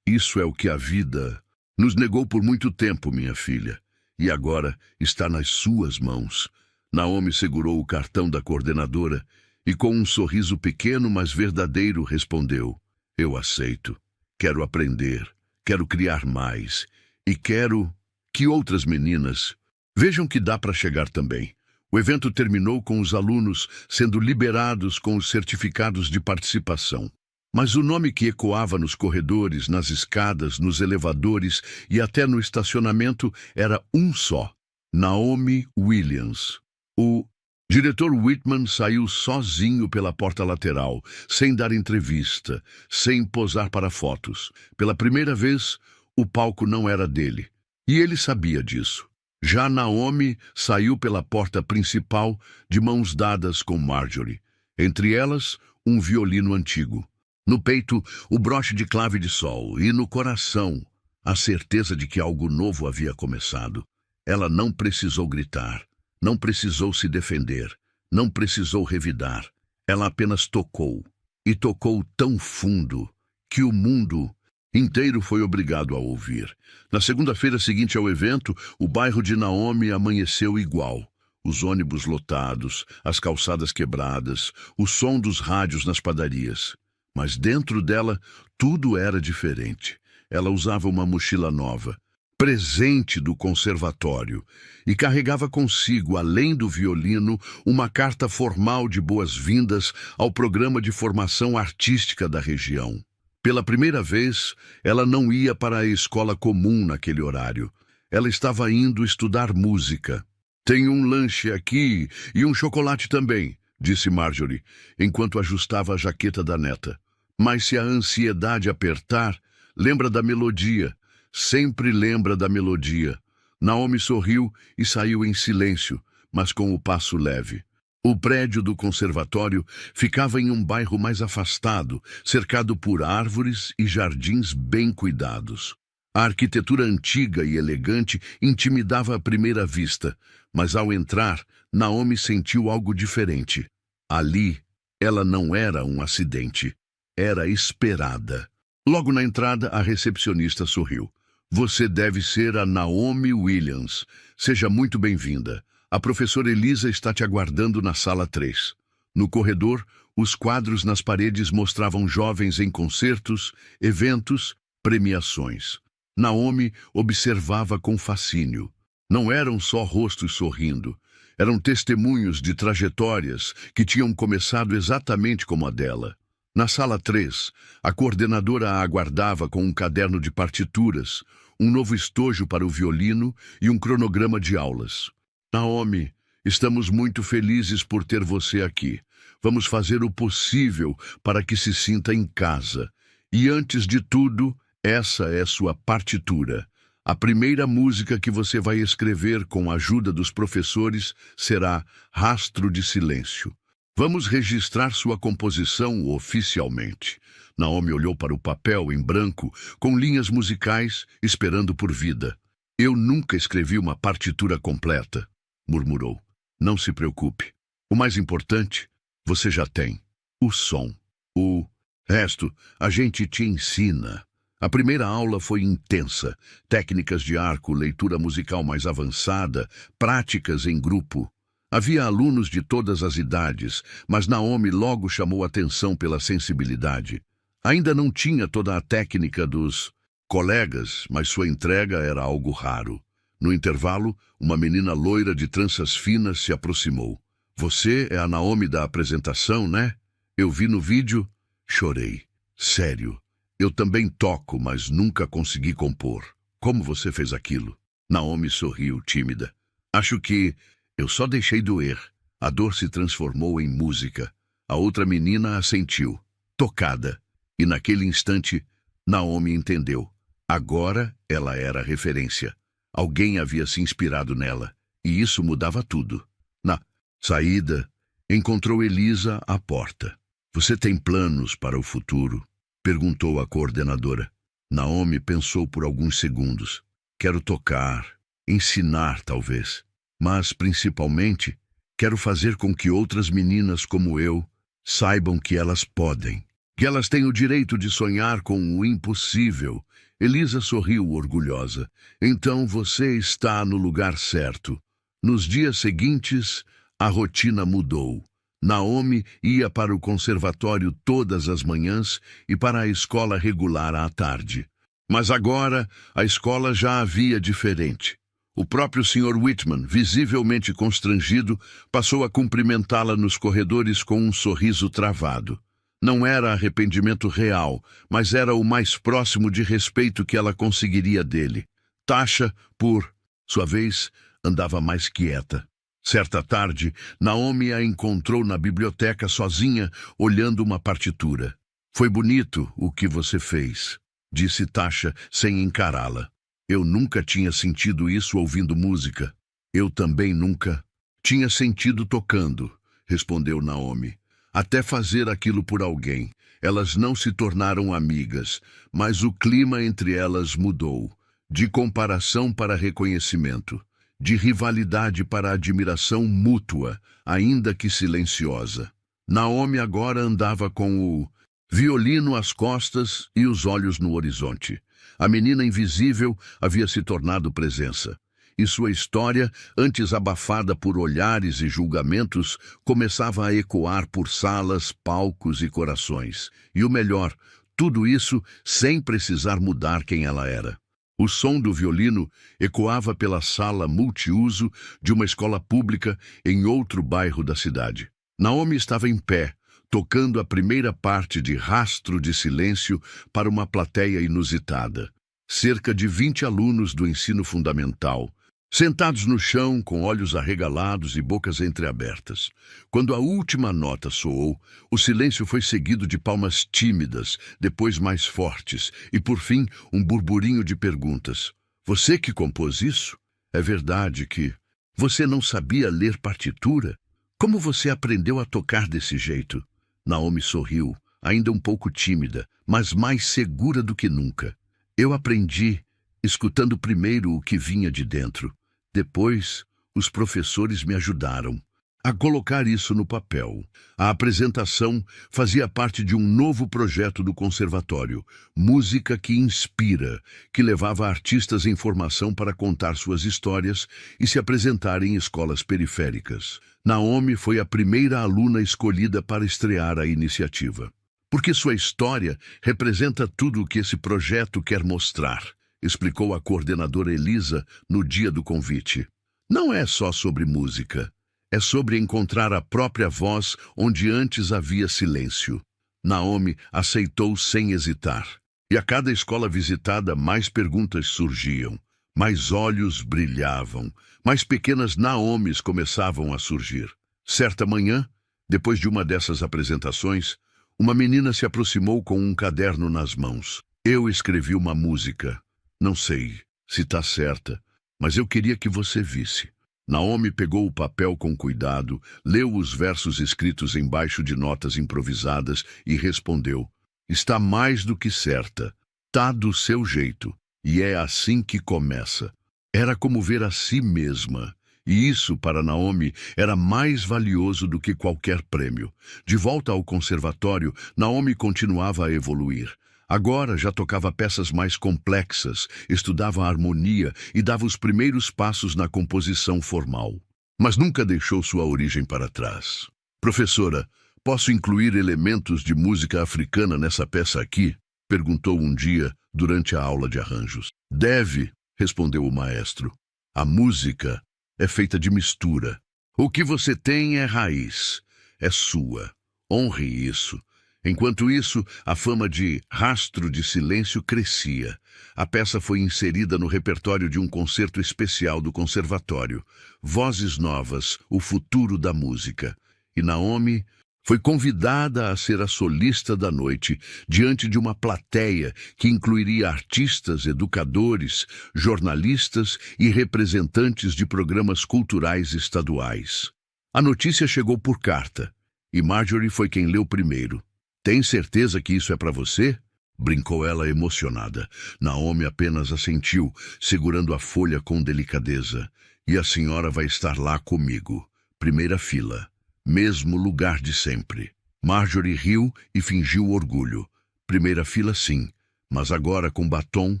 é o que a vida nos negou por muito tempo, minha filha. E agora está nas suas mãos." Naomi segurou o cartão da coordenadora e, com um sorriso pequeno, mas verdadeiro, respondeu: "Eu aceito. Quero aprender. Quero criar mais. E quero que outras meninas vejam que dá para chegar também." O evento terminou com os alunos sendo liberados com os certificados de participação. Mas o nome que ecoava nos corredores, nas escadas, nos elevadores e até no estacionamento era um só: Naomi Williams. O diretor Whitman saiu sozinho pela porta lateral, sem dar entrevista, sem posar para fotos. Pela primeira vez, o palco não era dele. E ele sabia disso. Já Naomi saiu pela porta principal, de mãos dadas com Marjorie. Entre elas, um violino antigo. No peito, o broche de clave de sol, e no coração, a certeza de que algo novo havia começado. Ela não precisou gritar, não precisou se defender, não precisou revidar. Ela apenas tocou, e tocou tão fundo que o mundo inteiro foi obrigado a ouvir. Na segunda-feira seguinte ao evento, o bairro de Naomi amanheceu igual. Os ônibus lotados, as calçadas quebradas, o som dos rádios nas padarias. Mas dentro dela, tudo era diferente. Ela usava uma mochila nova, presente do conservatório, e carregava consigo, além do violino, uma carta formal de boas-vindas ao programa de formação artística da região. Pela primeira vez, ela não ia para a escola comum naquele horário. Ela estava indo estudar música. "Tem um lanche aqui e um chocolate também", disse Marjorie, enquanto ajustava a jaqueta da neta. "Mas se a ansiedade apertar, lembra da melodia. Sempre lembra da melodia." Naomi sorriu e saiu em silêncio, mas com o passo leve. O prédio do conservatório ficava em um bairro mais afastado, cercado por árvores e jardins bem cuidados. A arquitetura antiga e elegante intimidava à primeira vista, mas ao entrar, Naomi sentiu algo diferente. Ali, ela não era um acidente, era esperada. Logo na entrada, a recepcionista sorriu. Você deve ser a Naomi Williams. Seja muito bem-vinda. A professora Elisa está te aguardando na sala 3. No corredor, os quadros nas paredes mostravam jovens em concertos, eventos, premiações. Naomi observava com fascínio. Não eram só rostos sorrindo. Eram testemunhos de trajetórias que tinham começado exatamente como a dela. Na sala 3, a coordenadora a aguardava com um caderno de partituras, um novo estojo para o violino e um cronograma de aulas. Naomi, estamos muito felizes por ter você aqui. Vamos fazer o possível para que se sinta em casa. E antes de tudo, essa é sua partitura. A primeira música que você vai escrever com a ajuda dos professores será Rastro de Silêncio. Vamos registrar sua composição oficialmente. Naomi olhou para o papel em branco, com linhas musicais, esperando por vida. Eu nunca escrevi uma partitura completa, murmurou. Não se preocupe. O mais importante, você já tem. O som. O resto, a gente te ensina. A primeira aula foi intensa. Técnicas de arco, leitura musical mais avançada, práticas em grupo. Havia alunos de todas as idades, mas Naomi logo chamou atenção pela sensibilidade. Ainda não tinha toda a técnica dos colegas, mas sua entrega era algo raro. No intervalo, uma menina loira de tranças finas se aproximou. Você é a Naomi da apresentação, né? Eu vi no vídeo. Chorei. Sério. Eu também toco, mas nunca consegui compor. Como você fez aquilo? Naomi sorriu, tímida. Acho que eu só deixei doer. A dor se transformou em música. A outra menina assentiu, tocada. E naquele instante, Naomi entendeu. Agora ela era referência. Alguém havia se inspirado nela. E isso mudava tudo. Na saída, encontrou Elisa à porta. Você tem planos para o futuro? Perguntou a coordenadora. Naomi pensou por alguns segundos. Quero tocar, ensinar talvez. Mas, principalmente, quero fazer com que outras meninas como eu saibam que elas podem. Que elas têm o direito de sonhar com o impossível. Elisa sorriu orgulhosa. Então você está no lugar certo. Nos dias seguintes, a rotina mudou. Naomi ia para o conservatório todas as manhãs e para a escola regular à tarde. Mas agora, a escola já havia diferente. O próprio Sr. Whitman, visivelmente constrangido, passou a cumprimentá-la nos corredores com um sorriso travado. Não era arrependimento real, mas era o mais próximo de respeito que ela conseguiria dele. Tasha, por sua vez, andava mais quieta. Certa tarde, Naomi a encontrou na biblioteca sozinha, olhando uma partitura. Foi bonito o que você fez, disse Tasha, sem encará-la. Eu nunca tinha sentido isso ouvindo música. Eu também nunca tinha sentido tocando, respondeu Naomi. Até fazer aquilo por alguém. Elas não se tornaram amigas, mas o clima entre elas mudou. De comparação para reconhecimento. De rivalidade para admiração mútua, ainda que silenciosa. Naomi agora andava com o violino às costas e os olhos no horizonte. A menina invisível havia se tornado presença. E sua história, antes abafada por olhares e julgamentos, começava a ecoar por salas, palcos e corações. E o melhor, tudo isso sem precisar mudar quem ela era. O som do violino ecoava pela sala multiuso de uma escola pública em outro bairro da cidade. Naomi estava em pé, tocando a primeira parte de Rastro de Silêncio para uma plateia inusitada. Cerca de 20 alunos do ensino fundamental, sentados no chão com olhos arregalados e bocas entreabertas. Quando a última nota soou, o silêncio foi seguido de palmas tímidas, depois mais fortes, e por fim um burburinho de perguntas. Você que compôs isso? É verdade que você não sabia ler partitura? Como você aprendeu a tocar desse jeito? Naomi sorriu, ainda um pouco tímida, mas mais segura do que nunca. Eu aprendi escutando primeiro o que vinha de dentro. Depois, os professores me ajudaram a colocar isso no papel. A apresentação fazia parte de um novo projeto do conservatório, Música que Inspira, que levava artistas em formação para contar suas histórias e se apresentar em escolas periféricas. Naomi foi a primeira aluna escolhida para estrear a iniciativa. Porque sua história representa tudo o que esse projeto quer mostrar, explicou a coordenadora Elisa no dia do convite. Não é só sobre música. É sobre encontrar a própria voz onde antes havia silêncio. Naomi aceitou sem hesitar. E a cada escola visitada, mais perguntas surgiam, mais olhos brilhavam, mais pequenas Naomis começavam a surgir. Certa manhã, depois de uma dessas apresentações, uma menina se aproximou com um caderno nas mãos. Eu escrevi uma música. Não sei se está certa, mas eu queria que você visse. Naomi pegou o papel com cuidado, leu os versos escritos embaixo de notas improvisadas e respondeu: está mais do que certa. Tá do seu jeito. E é assim que começa. Era como ver a si mesma. E isso, para Naomi, era mais valioso do que qualquer prêmio. De volta ao conservatório, Naomi continuava a evoluir. Agora já tocava peças mais complexas, estudava a harmonia e dava os primeiros passos na composição formal. Mas nunca deixou sua origem para trás. Professora, posso incluir elementos de música africana nessa peça aqui? Perguntou um dia durante a aula de arranjos. Deve, respondeu o maestro. A música é feita de mistura. O que você tem é raiz, é sua. Honre isso. Enquanto isso, a fama de Rastro de Silêncio crescia. A peça foi inserida no repertório de um concerto especial do conservatório. Vozes Novas, o futuro da música. E Naomi foi convidada a ser a solista da noite, diante de uma plateia que incluiria artistas, educadores, jornalistas e representantes de programas culturais estaduais. A notícia chegou por carta, e Marjorie foi quem leu primeiro. Tem certeza que isso é para você? Brincou ela emocionada. Naomi apenas assentiu, segurando a folha com delicadeza. E a senhora vai estar lá comigo. Primeira fila. Mesmo lugar de sempre. Marjorie riu e fingiu orgulho. Primeira fila sim, mas agora com batom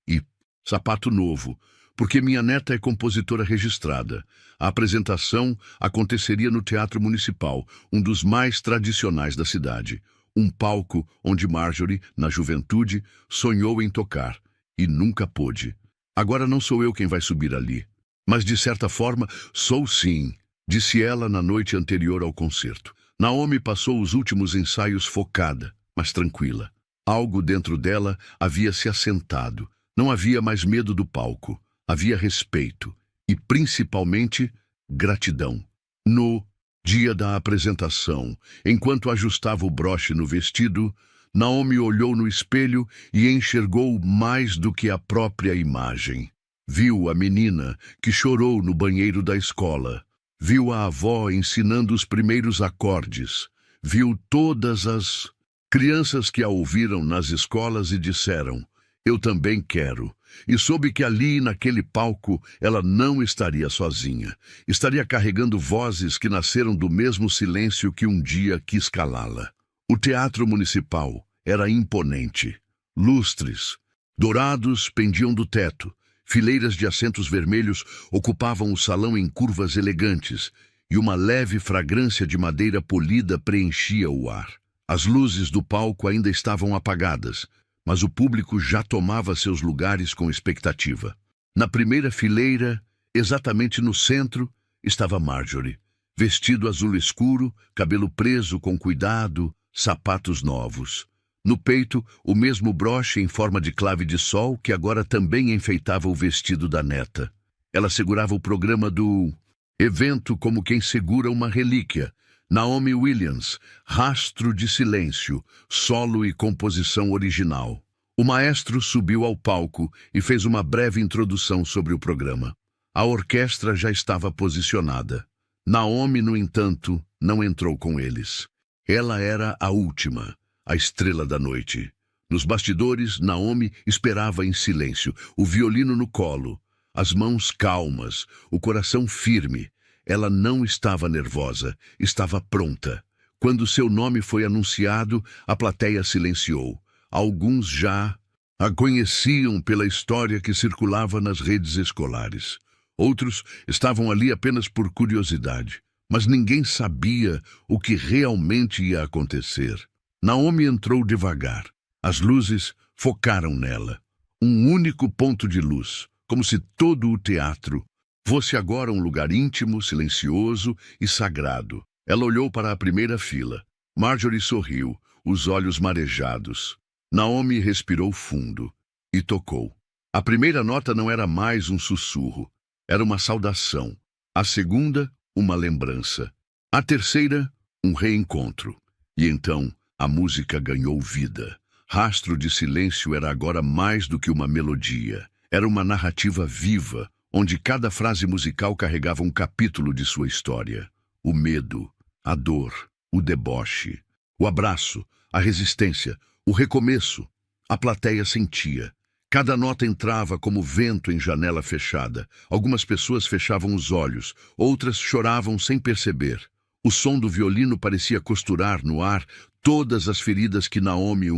e sapato novo, porque minha neta é compositora registrada. A apresentação aconteceria no Teatro Municipal, um dos mais tradicionais da cidade. Um palco onde Marjorie, na juventude, sonhou em tocar e nunca pôde. Agora não sou eu quem vai subir ali. Mas, de certa forma, sou sim, disse ela na noite anterior ao concerto. Naomi passou os últimos ensaios focada, mas tranquila. Algo dentro dela havia se assentado. Não havia mais medo do palco. Havia respeito e, principalmente, gratidão. No dia da apresentação, enquanto ajustava o broche no vestido, Naomi olhou no espelho e enxergou mais do que a própria imagem. Viu a menina que chorou no banheiro da escola. Viu a avó ensinando os primeiros acordes. Viu todas as crianças que a ouviram nas escolas e disseram: eu também quero. E soube que ali, naquele palco, ela não estaria sozinha. Estaria carregando vozes que nasceram do mesmo silêncio que um dia quis calá-la. O Teatro Municipal era imponente. Lustres dourados pendiam do teto. Fileiras de assentos vermelhos ocupavam o salão em curvas elegantes, e uma leve fragrância de madeira polida preenchia o ar. As luzes do palco ainda estavam apagadas, mas o público já tomava seus lugares com expectativa. Na primeira fileira, exatamente no centro, estava Marjorie, vestido azul escuro, cabelo preso com cuidado, sapatos novos. No peito, o mesmo broche em forma de clave de sol que agora também enfeitava o vestido da neta. Ela segurava o programa do evento como quem segura uma relíquia. Naomi Williams, Rastro de Silêncio, solo e composição original. O maestro subiu ao palco e fez uma breve introdução sobre o programa. A orquestra já estava posicionada. Naomi, no entanto, não entrou com eles. Ela era a última, a estrela da noite. Nos bastidores, Naomi esperava em silêncio, o violino no colo, as mãos calmas, o coração firme. Ela não estava nervosa, estava pronta. Quando seu nome foi anunciado, a plateia silenciou. Alguns já a conheciam pela história que circulava nas redes escolares. Outros estavam ali apenas por curiosidade, mas ninguém sabia o que realmente ia acontecer. Naomi entrou devagar. As luzes focaram nela. Um único ponto de luz, como se todo o teatro fosse agora um lugar íntimo, silencioso e sagrado. Ela olhou para a primeira fila. Marjorie sorriu, os olhos marejados. Naomi respirou fundo e tocou. A primeira nota não era mais um sussurro, era uma saudação. A segunda, uma lembrança. A terceira, um reencontro. E então, a música ganhou vida. Rastro de Silêncio era agora mais do que uma melodia. Era uma narrativa viva, onde cada frase musical carregava um capítulo de sua história. O medo, a dor, o deboche, o abraço, a resistência, o recomeço. A plateia sentia. Cada nota entrava como vento em janela fechada. Algumas pessoas fechavam os olhos, outras choravam sem perceber. O som do violino parecia costurar no ar todas as feridas que Naomi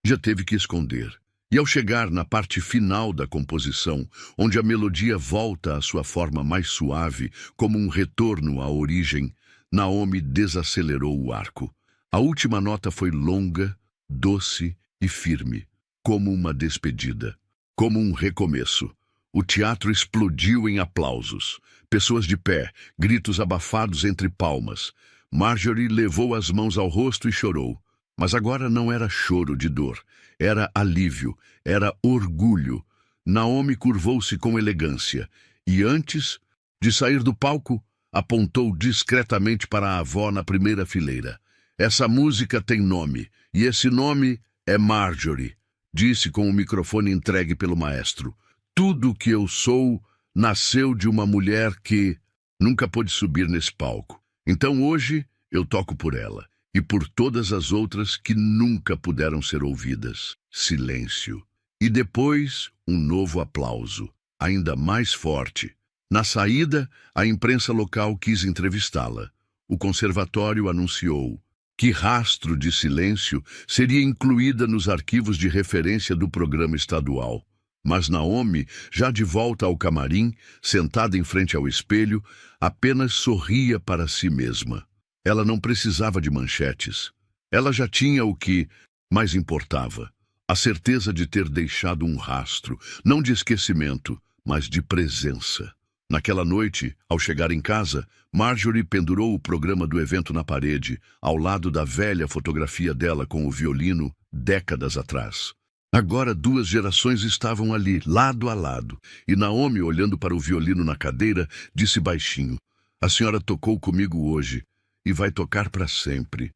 já teve que esconder. E ao chegar na parte final da composição, onde a melodia volta à sua forma mais suave, como um retorno à origem, Naomi desacelerou o arco. A última nota foi longa, doce e firme, como uma despedida, como um recomeço. O teatro explodiu em aplausos. Pessoas de pé, gritos abafados entre palmas. Marjorie levou as mãos ao rosto e chorou. Mas agora não era choro de dor, era alívio, era orgulho. Naomi curvou-se com elegância e, antes de sair do palco, apontou discretamente para a avó na primeira fileira. Essa música tem nome, e esse nome é Marjorie, disse com o microfone entregue pelo maestro. Tudo o que eu sou nasceu de uma mulher que nunca pôde subir nesse palco. Então hoje eu toco por ela. E por todas as outras que nunca puderam ser ouvidas. Silêncio. E depois, um novo aplauso, ainda mais forte. Na saída, a imprensa local quis entrevistá-la. O conservatório anunciou que Rastro de Silêncio seria incluída nos arquivos de referência do programa estadual. Mas Naomi, já de volta ao camarim, sentada em frente ao espelho, apenas sorria para si mesma. Ela não precisava de manchetes. Ela já tinha o que mais importava. A certeza de ter deixado um rastro, não de esquecimento, mas de presença. Naquela noite, ao chegar em casa, Marjorie pendurou o programa do evento na parede, ao lado da velha fotografia dela com o violino, décadas atrás. Agora 2 gerações estavam ali, lado a lado, e Naomi, olhando para o violino na cadeira, disse baixinho: "A senhora tocou comigo hoje. E vai tocar para sempre."